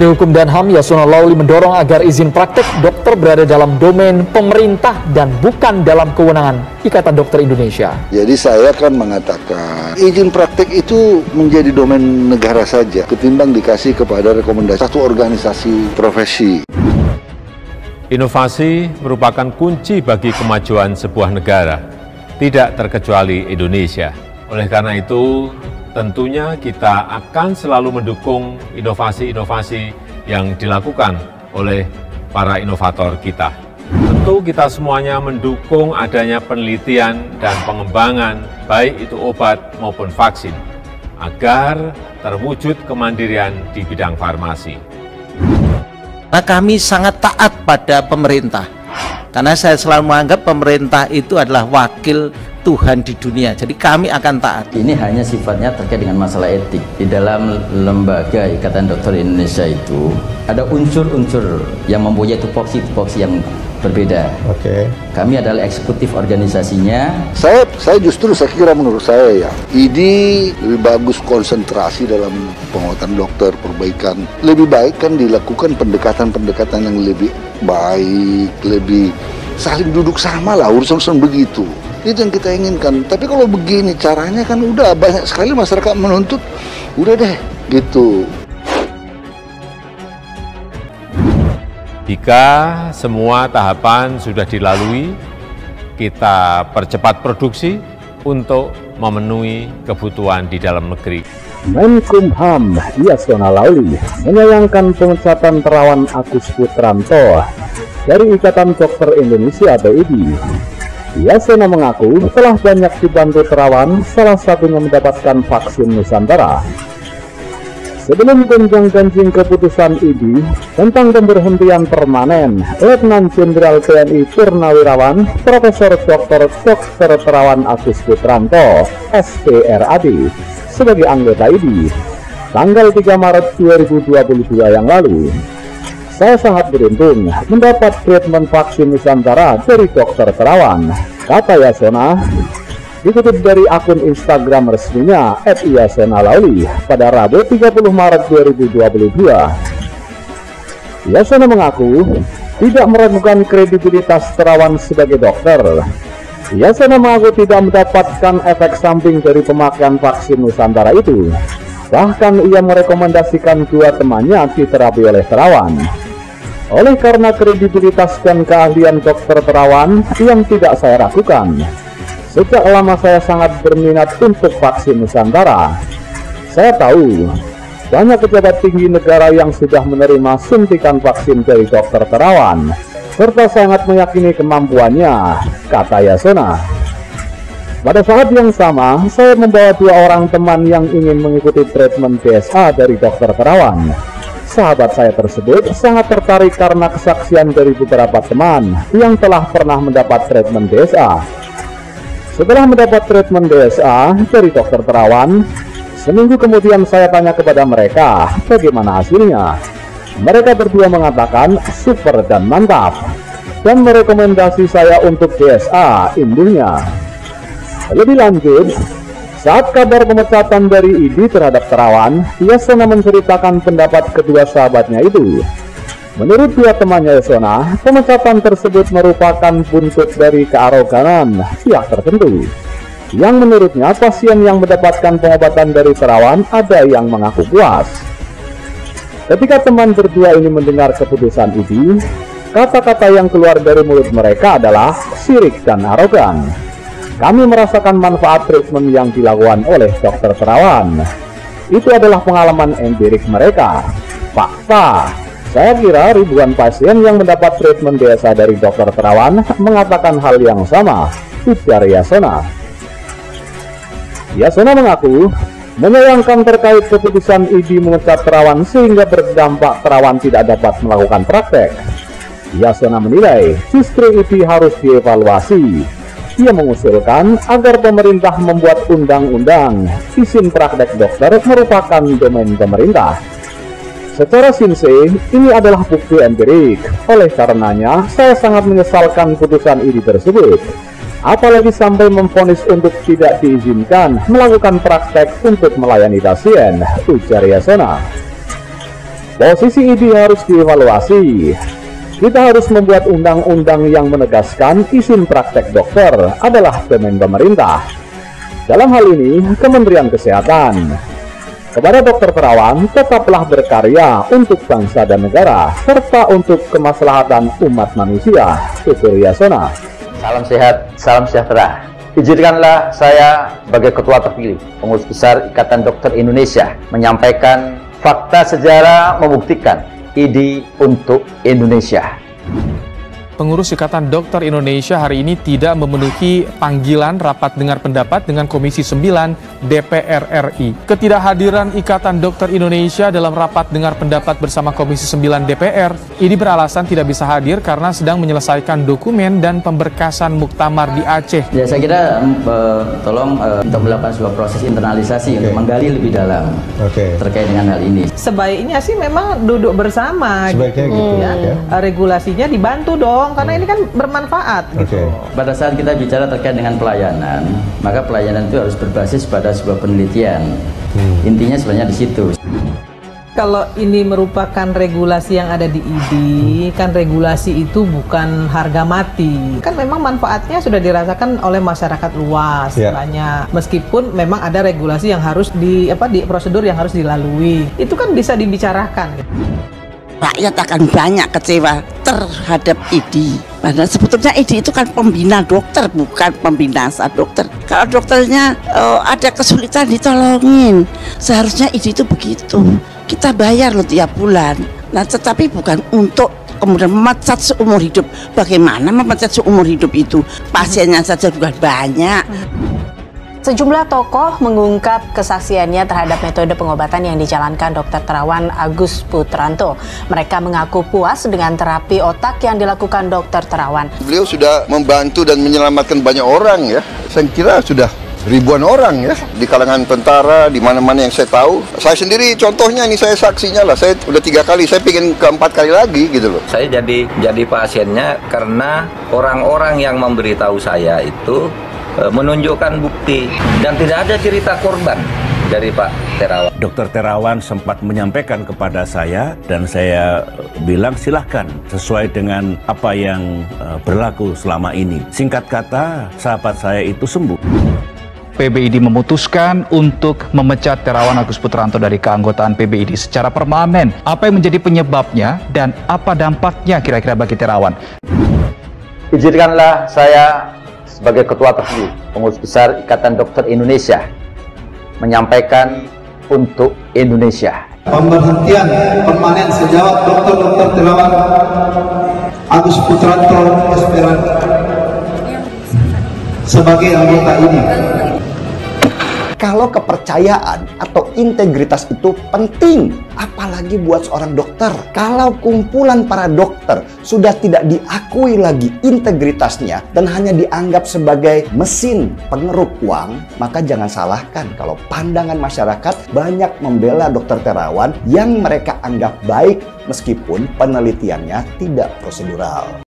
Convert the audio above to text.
Menteri Hukum dan HAM Yasona Lawli mendorong agar izin praktek dokter berada dalam domain pemerintah dan bukan dalam kewenangan Ikatan Dokter Indonesia. Jadi saya kan mengatakan izin praktek itu menjadi domain negara saja ketimbang dikasih kepada rekomendasi satu organisasi profesi. Inovasi merupakan kunci bagi kemajuan sebuah negara, tidak terkecuali Indonesia. Oleh karena itu, tentunya kita akan selalu mendukung inovasi-inovasi yang dilakukan oleh para inovator kita. Tentu kita semuanya mendukung adanya penelitian dan pengembangan, baik itu obat maupun vaksin, agar terwujud kemandirian di bidang farmasi. Nah, kami sangat taat pada pemerintah, karena saya selalu menganggap pemerintah itu adalah wakil Tuhan di dunia, jadi kami akan taat. Ini hanya sifatnya terkait dengan masalah etik. Di dalam lembaga Ikatan Dokter Indonesia itu ada unsur-unsur yang mempunyai tupoksi yang berbeda. Oke. Kami adalah eksekutif organisasinya. Saya justru saya kira menurut saya ya, ini lebih bagus konsentrasi dalam penguatan dokter, perbaikan. Lebih baik kan dilakukan pendekatan-pendekatan yang lebih baik, lebih saling duduk sama lah, urusan-urusan begitu. Itu yang kita inginkan. Tapi kalau begini caranya kan udah banyak sekali masyarakat menuntut, udah deh gitu. Jika semua tahapan sudah dilalui, kita percepat produksi untuk memenuhi kebutuhan di dalam negeri. Menkumham Yasona Lawli menyayangkan pemecatan terawan Agus Putranto dari Ikatan Dokter Indonesia atau IDI. Yasona mengaku telah banyak dibantu terawan, salah satunya mendapatkan vaksin Nusantara. Sebelum gonjang-ganjing keputusan IDI tentang pemberhentian permanen Letnan Jenderal TNI Purnawirawan Profesor Dr. Terawan Agus Putranto SPRAD sebagai anggota IDI tanggal 3 Maret 2022 yang lalu, saya sangat beruntung mendapat treatment vaksin Nusantara dari Dr. Terawan, kata Yasona. Dikutip dari akun Instagram resminya @Yasona Lawli pada Rabu 30 Maret 2022. Yasona mengaku tidak meragukan kredibilitas Terawan sebagai dokter. Yasona mengaku tidak mendapatkan efek samping dari pemakaian vaksin Nusantara itu. Bahkan ia merekomendasikan dua temannya diterapi oleh Terawan. Oleh karena kredibilitas dan keahlian Dr. Terawan yang tidak saya ragukan, sejak lama saya sangat berminat untuk vaksin Nusantara. Saya tahu banyak pejabat tinggi negara yang sudah menerima suntikan vaksin dari Dr. Terawan, serta sangat meyakini kemampuannya, kata Yasona. Pada saat yang sama, saya membawa dua orang teman yang ingin mengikuti treatment DSA dari Dr. Terawan. Sahabat saya tersebut sangat tertarik karena kesaksian dari beberapa teman yang telah pernah mendapat treatment DSA. Setelah mendapat treatment DSA dari Dr. Terawan, seminggu kemudian saya tanya kepada mereka bagaimana hasilnya. Mereka berdua mengatakan super dan mantap, dan merekomendasi saya untuk DSA induknya. Lebih lanjut, saat kabar pemecatan dari IDI terhadap Terawan, Yasona menceritakan pendapat kedua sahabatnya itu. Menurut dua temannya Yasona, pemecatan tersebut merupakan buntut dari kearoganan pihak tertentu, yang menurutnya pasien yang mendapatkan pengobatan dari Terawan ada yang mengaku puas. Ketika teman berdua ini mendengar keputusan IDI, kata-kata yang keluar dari mulut mereka adalah sirik dan arogan. Kami merasakan manfaat treatment yang dilakukan oleh Dr. Terawan. Itu adalah pengalaman empirik mereka. Fakta, saya kira ribuan pasien yang mendapat treatment DSA dari Dr. Terawan mengatakan hal yang sama, ujar Yasona. Yasona mengaku menyayangkan terkait keputusan IDI memecat Terawan sehingga berdampak Terawan tidak dapat melakukan praktek. Yasona menilai justru IDI harus dievaluasi. Ia mengusulkan agar pemerintah membuat undang-undang izin praktek dokter merupakan domain pemerintah. Secara sinsei, ini adalah bukti empirik. Oleh karenanya, saya sangat menyesalkan putusan IDI tersebut. Apalagi sampai memvonis untuk tidak diizinkan melakukan praktek untuk melayani pasien, ujar Yasona. Posisi ID harus dievaluasi. Kita harus membuat undang-undang yang menegaskan izin praktek dokter adalah domain pemerintah. Dalam hal ini, Kementerian Kesehatan. Kepada Dr. Terawan, tetaplah berkarya untuk bangsa dan negara, serta untuk kemaslahatan umat manusia. Tutur Yasona. Salam sehat, salam sejahtera. Izinkanlah saya sebagai Ketua terpilih Pengurus Besar Ikatan Dokter Indonesia menyampaikan fakta sejarah membuktikan ID untuk Indonesia. Pengurus Ikatan Dokter Indonesia hari ini tidak memenuhi panggilan rapat dengar pendapat dengan Komisi 9 DPR RI. Ketidakhadiran Ikatan Dokter Indonesia dalam rapat dengar pendapat bersama Komisi 9 DPR ini beralasan tidak bisa hadir karena sedang menyelesaikan dokumen dan pemberkasan muktamar di Aceh. Ya, saya kira tolong untuk melakukan sebuah proses internalisasi untuk menggali lebih dalam terkait dengan hal ini. Sebaiknya sih memang duduk bersama. Sebaiknya gitu ya. Regulasinya dibantu dong. Karena ini kan bermanfaat. Gitu. Pada saat kita bicara terkait dengan pelayanan, maka pelayanan itu harus berbasis pada sebuah penelitian. Intinya sebenarnya di situ. Kalau ini merupakan regulasi yang ada di ID, kan regulasi itu bukan harga mati. Kan memang manfaatnya sudah dirasakan oleh masyarakat luas banyak. Meskipun memang ada regulasi yang harus di prosedur yang harus dilalui. Itu kan bisa dibicarakan. Rakyat akan banyak kecewa terhadap ID. Padahal sebetulnya ID itu kan pembina dokter, bukan pembinasa dokter. Kalau dokternya ada kesulitan ditolongin. Seharusnya ID itu begitu. Kita bayar loh tiap bulan. Nah, tetapi bukan untuk kemudian memecat seumur hidup. Bagaimana memecat seumur hidup itu? Pasiennya saja juga banyak. Sejumlah tokoh mengungkap kesaksiannya terhadap metode pengobatan yang dijalankan Dr. Terawan Agus Putranto. Mereka mengaku puas dengan terapi otak yang dilakukan Dr. Terawan. Beliau sudah membantu dan menyelamatkan banyak orang ya. Saya kira sudah ribuan orang ya di kalangan tentara di mana-mana yang saya tahu. Saya sendiri contohnya ini, saya saksinya lah. Saya udah 3 kali, saya pengen ke-4 kali lagi gitu loh. Saya jadi pasiennya karena orang-orang yang memberitahu saya itu menunjukkan bukti dan tidak ada cerita korban dari Pak Terawan. Dr. Terawan sempat menyampaikan kepada saya dan saya bilang silahkan sesuai dengan apa yang berlaku selama ini. Singkat kata, sahabat saya itu sembuh. PBID memutuskan untuk memecat Terawan Agus Putranto dari keanggotaan PBID secara permanen. Apa yang menjadi penyebabnya dan apa dampaknya kira-kira bagi Terawan? Izinkanlah saya sebagai Ketua terpilih Pengurus Besar Ikatan Dokter Indonesia menyampaikan untuk Indonesia. Pemberhentian permanen sejawat Dr. Terawan Agus Putranto sebagai anggota ini. Kalau kepercayaan atau integritas itu penting, apalagi buat seorang dokter. Kalau kumpulan para dokter sudah tidak diakui lagi integritasnya dan hanya dianggap sebagai mesin pengeruk uang, maka jangan salahkan kalau pandangan masyarakat banyak membela Dr. Terawan yang mereka anggap baik meskipun penelitiannya tidak prosedural.